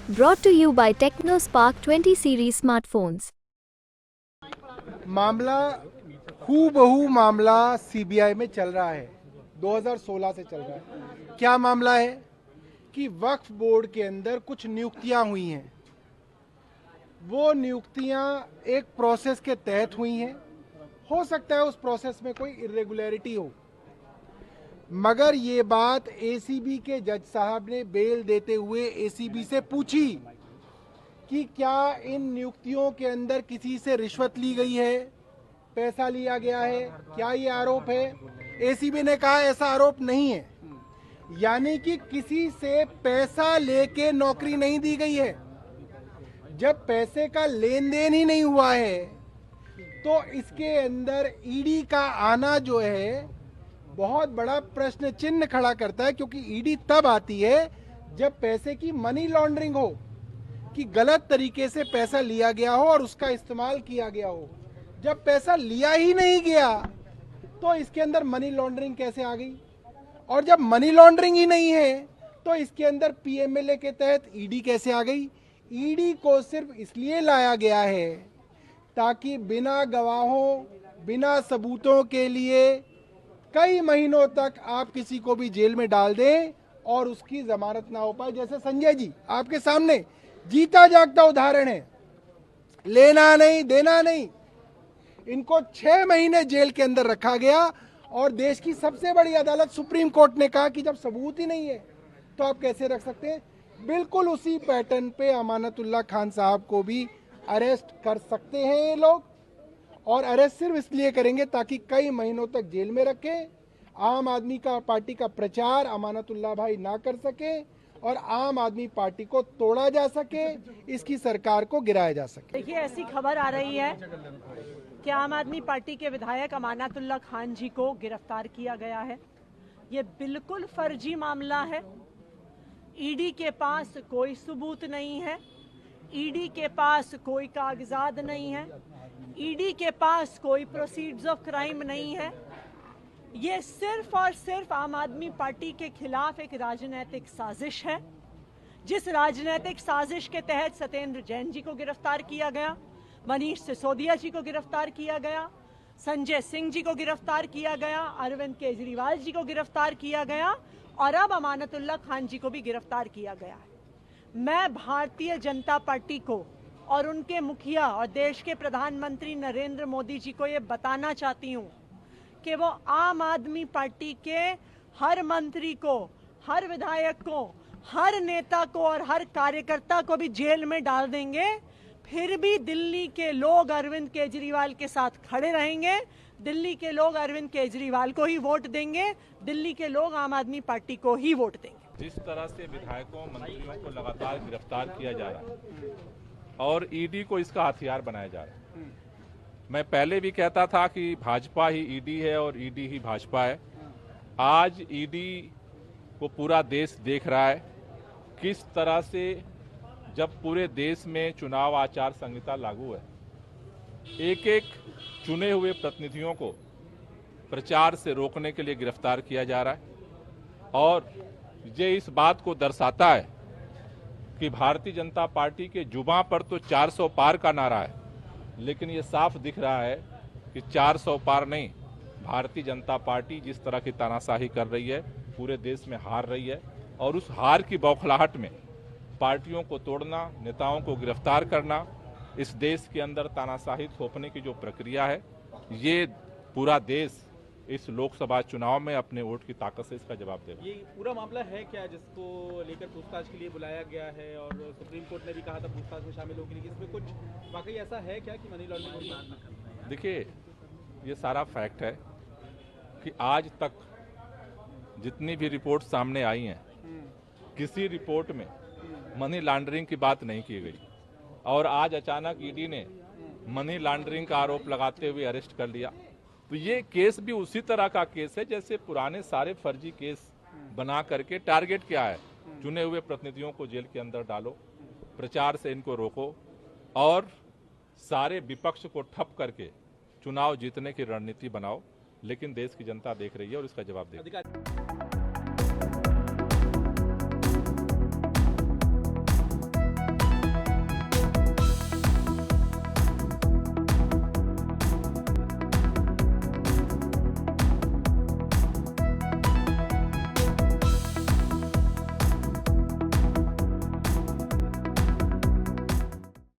Brought to you by TechnoSpark 20 series smartphones. मामला हूबहू मामला सीबीआई में चल रहा है, 2016 से चल रहा है। क्या मामला है कि वक्फ बोर्ड के अंदर कुछ नियुक्तियां हुई हैं। वो नियुक्तियां एक प्रोसेस के तहत हुई हैं। हो सकता है उस प्रोसेस में कोई इरेगुलरिटी हो, मगर ये बात एसीबी के जज साहब ने बेल देते हुए एसीबी से पूछी कि क्या इन नियुक्तियों के अंदर किसी से रिश्वत ली गई है, पैसा लिया गया है, क्या ये आरोप है। एसीबी ने कहा ऐसा आरोप नहीं है, यानी कि किसी से पैसा लेके नौकरी नहीं दी गई है। जब पैसे का लेन देन ही नहीं हुआ है तो इसके अंदर ईडी का आना जो है बहुत बड़ा प्रश्न चिन्ह खड़ा करता है, क्योंकि ईडी तब आती है जब पैसे की मनी लॉन्ड्रिंग हो, कि गलत तरीके से पैसा लिया गया हो और उसका इस्तेमाल किया गया हो। जब पैसा लिया ही नहीं गया तो इसके अंदर मनी लॉन्ड्रिंग कैसे आ गई, और जब मनी लॉन्ड्रिंग ही नहीं है तो इसके अंदर पीएमएलए के तहत ईडी कैसे आ गई। ईडी को सिर्फ इसलिए लाया गया है ताकि बिना गवाहों, बिना सबूतों के लिए कई महीनों तक आप किसी को भी जेल में डाल दें और उसकी जमानत ना हो पाए। जैसे संजय जी आपके सामने जीता जागता उदाहरण है, लेना नहीं देना नहीं। इनको 6 महीने जेल के अंदर रखा गया और देश की सबसे बड़ी अदालत सुप्रीम कोर्ट ने कहा कि जब सबूत ही नहीं है तो आप कैसे रख सकते हैं। बिल्कुल उसी पैटर्न पे अमानतुल्लाह खान साहब को भी अरेस्ट कर सकते हैं ये लोग, और अरेस्ट सिर्फ इसलिए करेंगे ताकि कई महीनों तक जेल में रखें, आम आदमी का पार्टी का प्रचार अमानतुल्लाह भाई ना कर सके और आम आदमी पार्टी को तोड़ा जा सके, इसकी सरकार को गिराया जा सके। देखिए, ऐसी खबर आ रही है कि आम आदमी पार्टी के विधायक अमानतुल्लाह खान जी को गिरफ्तार किया गया है। ये बिल्कुल फर्जी मामला है। ईडी के पास कोई सबूत नहीं है, ईडी के पास कोई कागजात नहीं है, ईडी के पास कोई प्रोसीड्स ऑफ क्राइम नहीं है। ये सिर्फ और सिर्फ आम आदमी पार्टी के खिलाफ एक राजनीतिक साजिश है, जिस राजनीतिक साजिश के तहत सत्येंद्र जैन जी को गिरफ्तार किया गया, मनीष सिसोदिया जी को गिरफ्तार किया गया, संजय सिंह जी को गिरफ्तार किया गया, अरविंद केजरीवाल जी को गिरफ्तार किया गया और अब अमानतुल्लाह खान जी को भी गिरफ्तार किया गया है। मैं भारतीय जनता पार्टी को और उनके मुखिया और देश के प्रधानमंत्री नरेंद्र मोदी जी को ये बताना चाहती हूँ कि वो आम आदमी पार्टी के हर मंत्री को, हर विधायक को, हर नेता को और हर कार्यकर्ता को भी जेल में डाल देंगे, फिर भी दिल्ली के लोग अरविंद केजरीवाल के साथ खड़े रहेंगे। दिल्ली के लोग अरविंद केजरीवाल को ही वोट देंगे, दिल्ली के लोग आम आदमी पार्टी को ही वोट देंगे। जिस तरह से विधायकों, मंत्रियों को लगातार गिरफ्तार किया जा रहा है और ईडी को इसका हथियार बनाया जा रहा है। मैं पहले भी कहता था कि भाजपा ही ईडी है और ईडी ही भाजपा है। आज ईडी को पूरा देश देख रहा है किस तरह से, जब पूरे देश में चुनाव आचार संहिता लागू है, एक एक चुने हुए प्रतिनिधियों को प्रचार से रोकने के लिए गिरफ्तार किया जा रहा है। और ये इस बात को दर्शाता है कि भारतीय जनता पार्टी के जुबां पर तो 400 पार का नारा है, लेकिन ये साफ दिख रहा है कि 400 पार नहीं, भारतीय जनता पार्टी जिस तरह की तानाशाही कर रही है, पूरे देश में हार रही है, और उस हार की बौखलाहट में पार्टियों को तोड़ना, नेताओं को गिरफ्तार करना, इस देश के अंदर तानाशाही थोपने की जो प्रक्रिया है, ये पूरा देश इस लोकसभा चुनाव में अपने वोट की ताकत से इसका जवाब देगा। ये पूरा मामला है क्या जिसको लेकर पूछताछ के लिए बुलाया गया है, और सुप्रीम कोर्ट ने भी कहा था पूछताछ में शामिल होगी, लेकिन इसमें कुछ वाकई ऐसा है क्या कि मनी लॉन्ड्रिंग? देखिए, ये सारा फैक्ट है कि आज तक जितनी भी रिपोर्ट सामने आई हैं, किसी रिपोर्ट में मनी लॉन्ड्रिंग की बात नहीं की गई, और आज अचानक ईडी ने मनी लॉन्ड्रिंग का आरोप लगाते हुए अरेस्ट कर लिया। तो ये केस भी उसी तरह का केस है जैसे पुराने सारे फर्जी केस बना करके टारगेट क्या है, चुने हुए प्रतिनिधियों को जेल के अंदर डालो, प्रचार से इनको रोको और सारे विपक्ष को ठप करके चुनाव जीतने की रणनीति बनाओ। लेकिन देश की जनता देख रही है और इसका जवाब देगी।